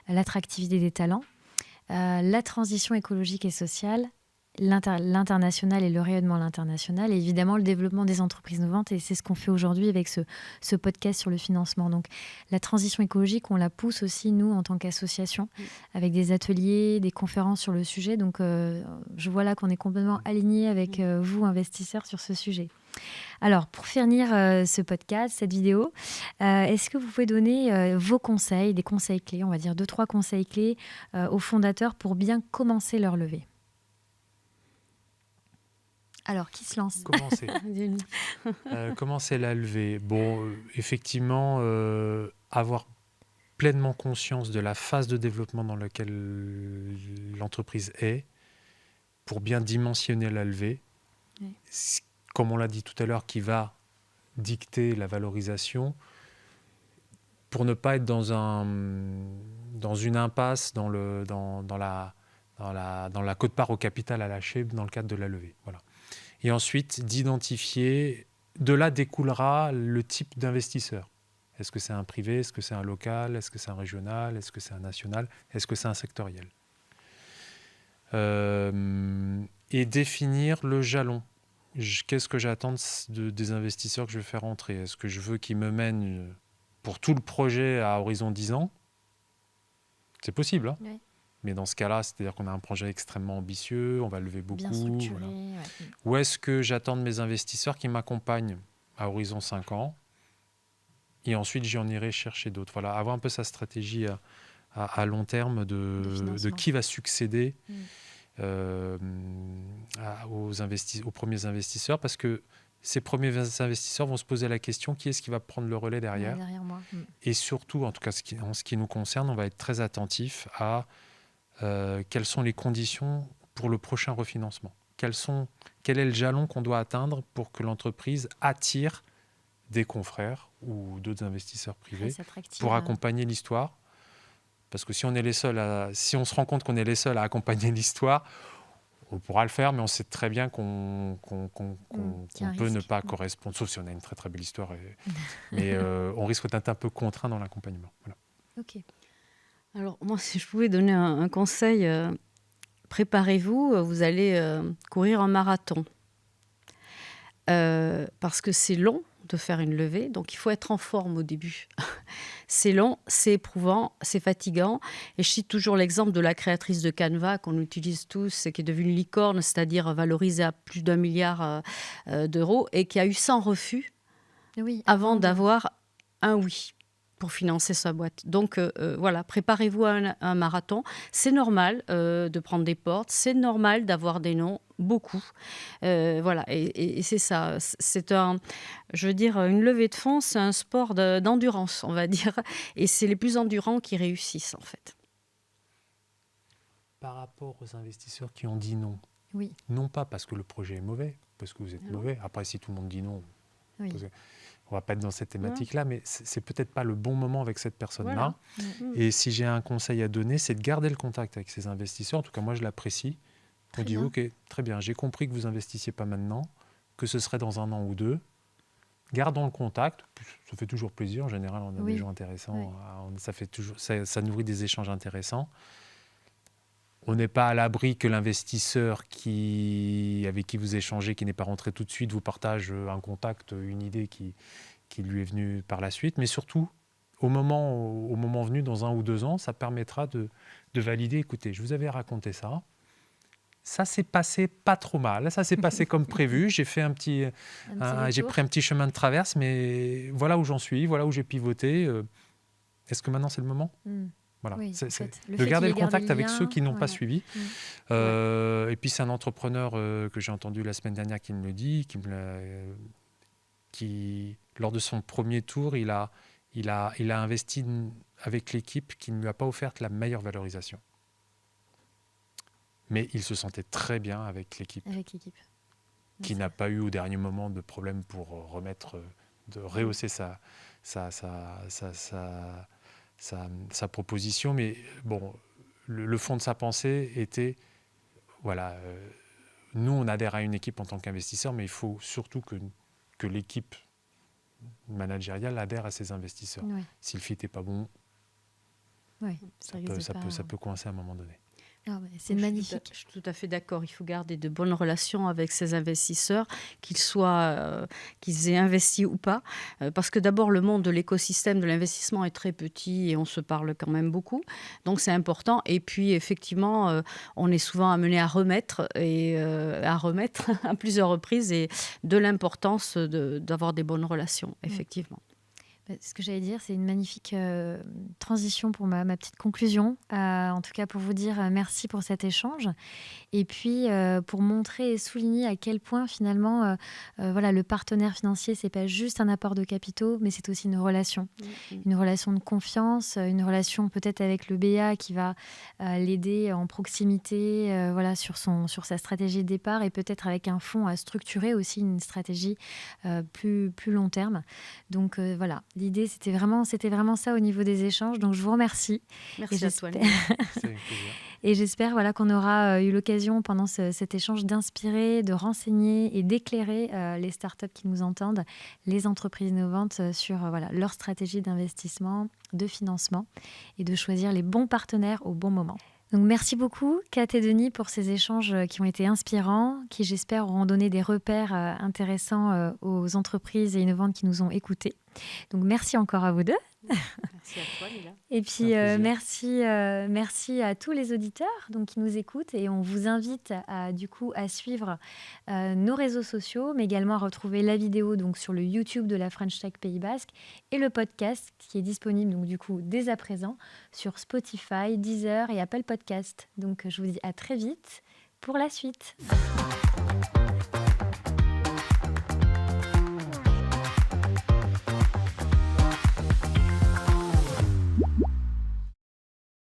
L'attractivité des talents, la transition écologique et sociale, l'international et le rayonnement à l'international, et évidemment le développement des entreprises innovantes. Et c'est ce qu'on fait aujourd'hui avec ce podcast sur le financement. Donc la transition écologique, on la pousse aussi, nous, en tant qu'association, avec des ateliers, des conférences sur le sujet. Donc je vois là qu'on est complètement alignés avec vous, investisseurs, sur ce sujet. Alors, pour finir ce podcast, cette vidéo, est-ce que vous pouvez donner vos conseils, des conseils clés, on va dire 2-3 conseils clés aux fondateurs pour bien commencer leur levée? Alors, qui se lance? Commencer la levée. Bon, effectivement, avoir pleinement conscience de la phase de développement dans laquelle l'entreprise est pour bien dimensionner la levée. Oui. Comme on l'a dit tout à l'heure, qui va dicter la valorisation pour ne pas être dans une impasse dans la quote-part au capital à lâcher dans le cadre de la levée. Voilà. Et ensuite, d'identifier, de là découlera le type d'investisseur. Est-ce que c'est un privé? Est-ce que c'est un local? Est-ce que c'est un régional? Est-ce que c'est un national? Est-ce que c'est un sectoriel? Et définir le jalon. Qu'est-ce que j'attends des investisseurs que je vais faire entrer? Est-ce que je veux qu'ils me mènent pour tout le projet à horizon 10 ans? C'est possible, hein? Oui. Mais dans ce cas-là, c'est-à-dire qu'on a un projet extrêmement ambitieux, on va lever beaucoup. Bien structuré, voilà. Ouais. Ou est-ce que j'attends de mes investisseurs qui m'accompagnent à horizon 5 ans et ensuite j'en irai chercher d'autres? Voilà, avoir un peu sa stratégie à long terme de qui va succéder aux premiers investisseurs, parce que ces premiers investisseurs vont se poser la question, qui est-ce qui va prendre le relais derrière? Derrière moi. Et surtout, en tout cas en ce qui nous concerne, on va être très attentif à quelles sont les conditions pour le prochain refinancement. Quel est le jalon qu'on doit atteindre pour que l'entreprise attire des confrères ou d'autres investisseurs privés pour accompagner l'histoire. Parce que si on se rend compte qu'on est les seuls à accompagner l'histoire, on pourra le faire, mais on sait très bien qu'on peut ne pas correspondre, sauf si on a une très très belle histoire. Mais on risque d'être un peu contraint dans l'accompagnement. Voilà. Ok. Alors moi, si je pouvais donner un conseil, préparez-vous, vous allez courir un marathon. Parce que c'est long de faire une levée, donc il faut être en forme au début. C'est long, c'est éprouvant, c'est fatigant. Et je cite toujours l'exemple de la créatrice de Canva qu'on utilise tous, et qui est devenue licorne, c'est-à-dire valorisée à plus d'1 milliard d'euros, et qui a eu 100 refus avant d'avoir un oui pour financer sa boîte. Donc voilà, préparez-vous à un marathon. C'est normal de prendre des portes, c'est normal d'avoir des noms, beaucoup. Voilà, et c'est ça. C'est une levée de fonds, c'est un sport d'endurance, on va dire. Et c'est les plus endurants qui réussissent, en fait. Par rapport aux investisseurs qui ont dit non, oui. Non pas parce que le projet est mauvais, parce que vous êtes mauvais. Après, si tout le monde dit non, on ne va pas être dans cette thématique-là, mais c'est peut-être pas le bon moment avec cette personne-là. Voilà. Et si j'ai un conseil à donner, c'est de garder le contact avec ces investisseurs. En tout cas, moi, je l'apprécie. On dit, OK, très bien, j'ai compris que vous n'investissiez pas maintenant, que ce serait dans 1 an ou 2. Gardons le contact. Ça fait toujours plaisir. En général, on a des gens intéressants. Ça nourrit des échanges intéressants. On n'est pas à l'abri que l'investisseur avec qui vous échangez, qui n'est pas rentré tout de suite, vous partage un contact, une idée qui lui est venue par la suite. Mais surtout, au moment venu, dans 1 ou 2 ans, ça permettra de valider. Écoutez, je vous avais raconté ça. Ça s'est passé pas trop mal. Ça s'est passé comme prévu. J'ai fait j'ai pris un petit chemin de traverse, mais voilà où j'en suis, voilà où j'ai pivoté. Est-ce que maintenant c'est le moment ? Voilà. Oui, de garder le contact avec ceux qui n'ont pas suivi. Et puis c'est un entrepreneur que j'ai entendu la semaine dernière qui me le dit, qui lors de son premier tour, il a il a investi avec l'équipe qui ne lui a pas offert la meilleure valorisation. Mais il se sentait très bien avec l'équipe. Qui n'a pas eu au dernier moment de problème pour rehausser sa proposition. Mais bon, le fond de sa pensée était, nous on adhère à une équipe en tant qu'investisseur, mais il faut surtout que l'équipe managériale adhère à ses investisseurs. Ouais. Si le fit n'est pas bon, ça peut coincer à un moment donné. C'est magnifique. Je suis tout à fait d'accord. Il faut garder de bonnes relations avec ses investisseurs, qu'ils aient investi ou pas. Parce que d'abord, le monde de l'écosystème de l'investissement est très petit et on se parle quand même beaucoup. Donc, c'est important. Et puis, effectivement, on est souvent amené à remettre à plusieurs reprises et de l'importance d'avoir des bonnes relations, effectivement. Ce que j'allais dire, c'est une magnifique transition pour ma petite conclusion. En tout cas, pour vous dire merci pour cet échange. Et puis, pour montrer et souligner à quel point, finalement, le partenaire financier, ce n'est pas juste un apport de capitaux, mais c'est aussi une relation. Une relation de confiance, une relation peut-être avec le BA qui va l'aider en proximité sur sa stratégie de départ et peut-être avec un fonds à structurer aussi une stratégie plus long terme. Donc, l'idée, c'était vraiment ça au niveau des échanges. Donc, je vous remercie. Merci à toi. C'est un plaisir. Et j'espère qu'on aura eu l'occasion pendant cet échange d'inspirer, de renseigner et d'éclairer les startups qui nous entendent, les entreprises innovantes sur leur stratégie d'investissement, de financement et de choisir les bons partenaires au bon moment. Donc merci beaucoup, Kat et Denis, pour ces échanges qui ont été inspirants, qui j'espère auront donné des repères intéressants aux entreprises et innovantes qui nous ont écoutés. Donc merci encore à vous deux. Merci à toi, Lila. Et puis merci à tous les auditeurs qui nous écoutent et on vous invite à suivre nos réseaux sociaux, mais également à retrouver la vidéo sur le YouTube de la French Tech Pays Basque et le podcast qui est disponible dès à présent sur Spotify, Deezer et Apple Podcast. Donc je vous dis à très vite pour la suite.